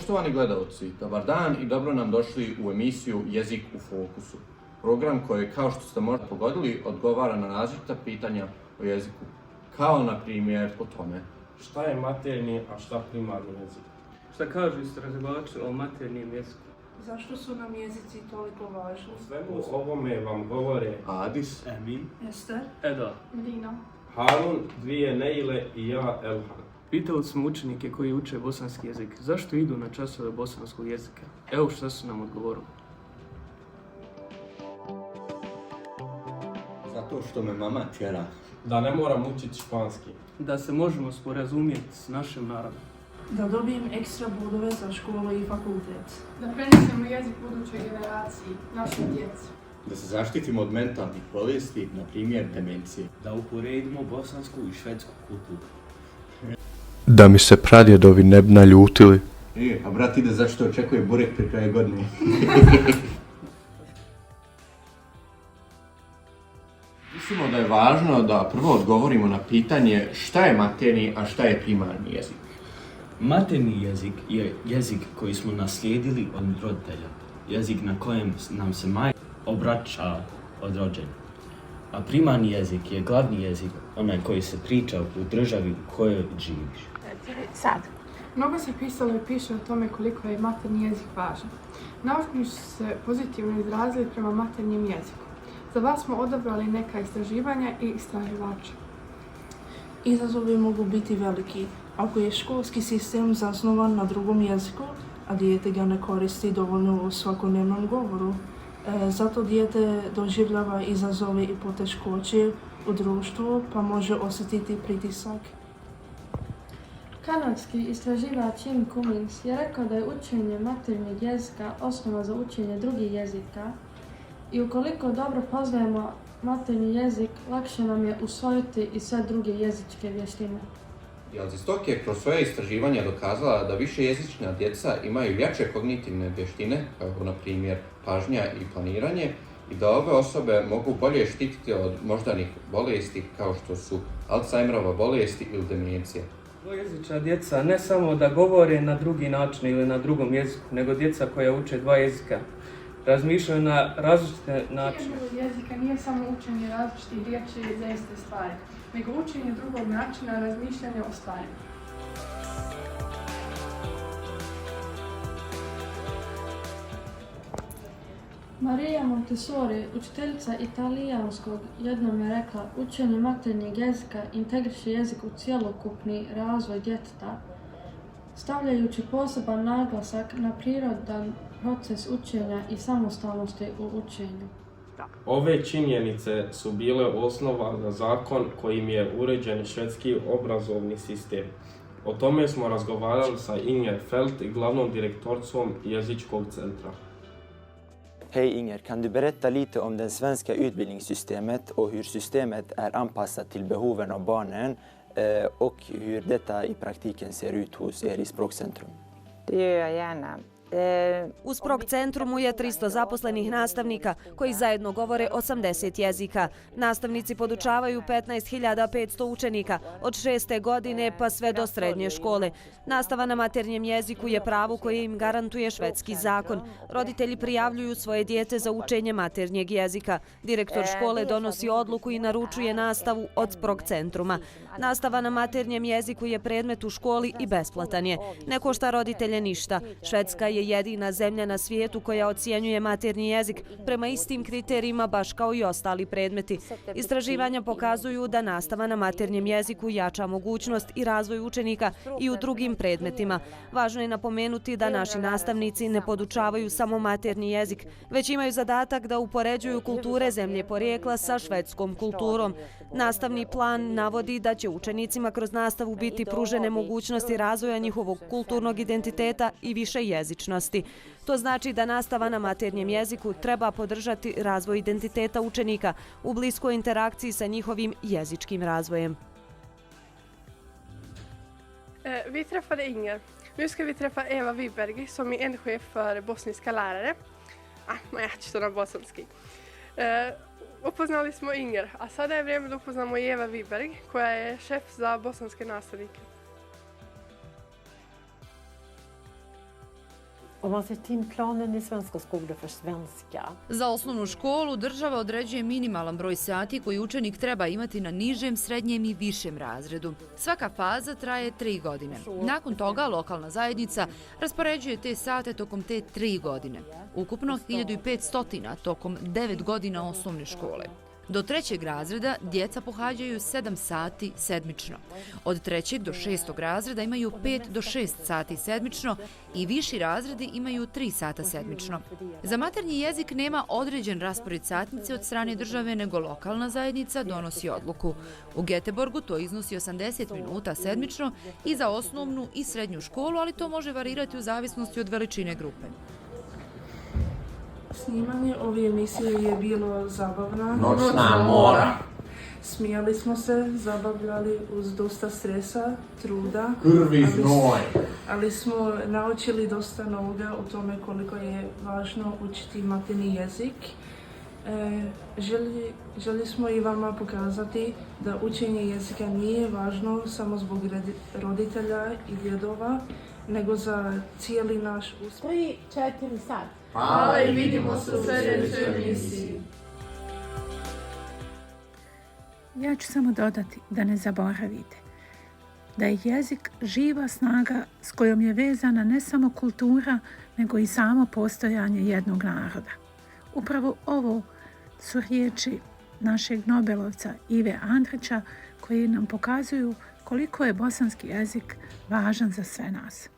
Poštovani gledalci, dobar dan i dobro nam došli u emisiju Jezik u fokusu. Program koji, kao što ste možda pogodili, odgovara na različita pitanja o jeziku. Kao na primjer o tome šta je maternji, a šta primarni jezik. Šta kažu istraživači o maternjem jeziku? Zašto su nam jezici toliko važni? O svemu ovome vam govore Adis, Emin, Ester, Eda, Medina, Harun, dvije Neile i ja Elhan. Pitali smo učenike koji uče bosanski jezik zašto idu na časove bosanskog jezika. Evo što su nam odgovorili. zato što me mama tjera. Da ne moram učiti španski. Da se možemo sporazumjeti s našim narodom. da dobijem ekstra bodove za školu i fakultet. Da prenesemo jezik budućoj generaciji, našoj djeci. Da se zaštitimo od mentalnih bolesti, na primjer demencije. Da uporedimo bosansku i švedsku kulturu. Da mi se pradjedovi ne bi naljutili. A brat ide zašto očekuje burek pri kraju godine. Mislimo da je važno da prvo odgovorimo na pitanje šta je maternji, a šta je primarni jezik. Materni jezik je jezik koji smo naslijedili od roditelja. Jezik na kojem nam se majka obraća od rođenja. A primarni jezik je glavni jezik, onaj koji se priča u državi u kojoj živiš. Sad. Mnogo se pisalo i piše o tome koliko je maternji jezik važan. Naučnici su se pozitivno izrazili prema maternjem jeziku. Za vas smo odabrali neka istraživanja i istraživača. Izazovi mogu biti veliki. Ako je školski sistem zasnovan na drugom jeziku, a dijete ga ne koristi dovoljno u svakodnevnom govoru, zato dijete doživljava izazove i poteškoće u društvu, pa može osjetiti pritisak. Kanadski istraživač Jim Cummings je rekao da je učenje maternjeg jezika osnova za učenje drugih jezika i ukoliko dobro poznajemo maternji jezik, lakše nam je usvojiti i sve druge jezičke vještine. Jelzistok je kroz svoje istraživanja dokazala da višejezična djeca imaju jače kognitivne vještine, kao na primjer pažnja i planiranje, i da ove osobe mogu bolje štititi od moždanih bolesti kao što su Alzheimerova bolesti ili demencija. Dvojezična djeca ne samo da govore na drugi način ili na drugom jeziku, nego djeca koja uče dva jezika razmišljaju na različite načine. Učenje jezika nije samo učenje različitih riječi za iste stvari, nego učenje drugog načina razmišljanja o stvarima. Maria Montessori, učiteljica italijanskog, jednom je rekla: učenje maternjeg jezika integriše jezik u cjelokupni razvoj djeteta, stavljajući poseban naglasak na prirodan proces učenja i samostalnosti u učenju. Ove činjenice su bile osnova za zakon kojim je uređen švedski obrazovni sistem. O tome smo razgovarali sa Inger Felt, glavnom direktoricom jezičkog centra. Hej Inger, kan du berätta lite om det svenska utbildningssystemet och hur systemet är anpassat till behoven av barnen och hur detta i praktiken ser ut hos er i Språkcentrum? Det gör jag gärna. U Språkcentrumu je 300 zaposlenih nastavnika koji zajedno govore 80 jezika. Nastavnici podučavaju 15.500 učenika od 6. godine pa sve do srednje škole. Nastava na maternjem jeziku je pravo koje im garantuje švedski zakon. Roditelji prijavljuju svoje dijete za učenje maternjeg jezika. Direktor škole donosi odluku i naručuje nastavu od Språkcentruma. Nastava na maternjem jeziku je predmet u školi i besplatan je. Ne košta roditelje ništa. Švedska je jedina zemlja na svijetu koja ocjenjuje maternji jezik prema istim kriterijima baš kao i ostali predmeti. Istraživanja pokazuju da nastava na maternjem jeziku jača mogućnost i razvoj učenika i u drugim predmetima. Važno je napomenuti da naši nastavnici ne podučavaju samo maternji jezik, već imaju zadatak da upoređuju kulture zemlje porijekla sa švedskom kulturom. Nastavni plan navodi da će učenicima kroz nastavu biti pružene mogućnosti razvoja njihovog kulturnog identiteta i više jezičnosti. To znači da nastava na maternjem jeziku treba podržati razvoj identiteta učenika u bliskoj interakciji sa njihovim jezičkim razvojem. Vi träffade Inger. Nu ska vi träffa Eva Wiberg som är en chef för bosniska lärare. Ja ću to na bosanski. Upoznali smo Inger, a sada je vrijeme da upoznamo i Eva Wiberg, koja je šef za bosanske nastavnike. Om man ser timplanen i svenska skolor för svenska. Za osnovnu školu država određuje minimalan broj sati koji učenik treba imati na nižem, srednjem i višem razredu. Svaka faza traje 3 godine. Nakon toga lokalna zajednica raspoređuje te sate tokom te 3 godine. Ukupno 1500 tokom 9 godina osnovne škole. Do 3. razreda djeca pohađaju 7 sati sedmično. Od 3. do 6. razreda imaju 5 do 6 sati sedmično i viši razredi imaju 3 sata sedmično. Za maternji jezik nema određen raspored satnice od strane države, nego lokalna zajednica donosi odluku. U Göteborgu to iznosi 80 minuta sedmično i za osnovnu i srednju školu, ali to može varirati u zavisnosti od veličine grupe. Snimanje ove emisije je bilo zabavna. Noćna mora. Smijali smo se, zabavljali uz dosta stresa, truda. Krvi znoj. Ali smo naučili dosta novoga o tome koliko je važno učiti maternji jezik. Želi smo i vama pokazati da učenje jezika nije važno samo zbog roditelja i djedova, nego za cijeli naš uspjeh. 3-4 sat. Hvala i vidimo se u sljedećoj emisiji. Ja ću samo dodati da ne zaboravite da je jezik živa snaga s kojom je vezana ne samo kultura, nego i samo postojanje jednog naroda. Upravo ovo su riječi našeg Nobelovca Ive Andrića koji nam pokazuju koliko je bosanski jezik važan za sve nas.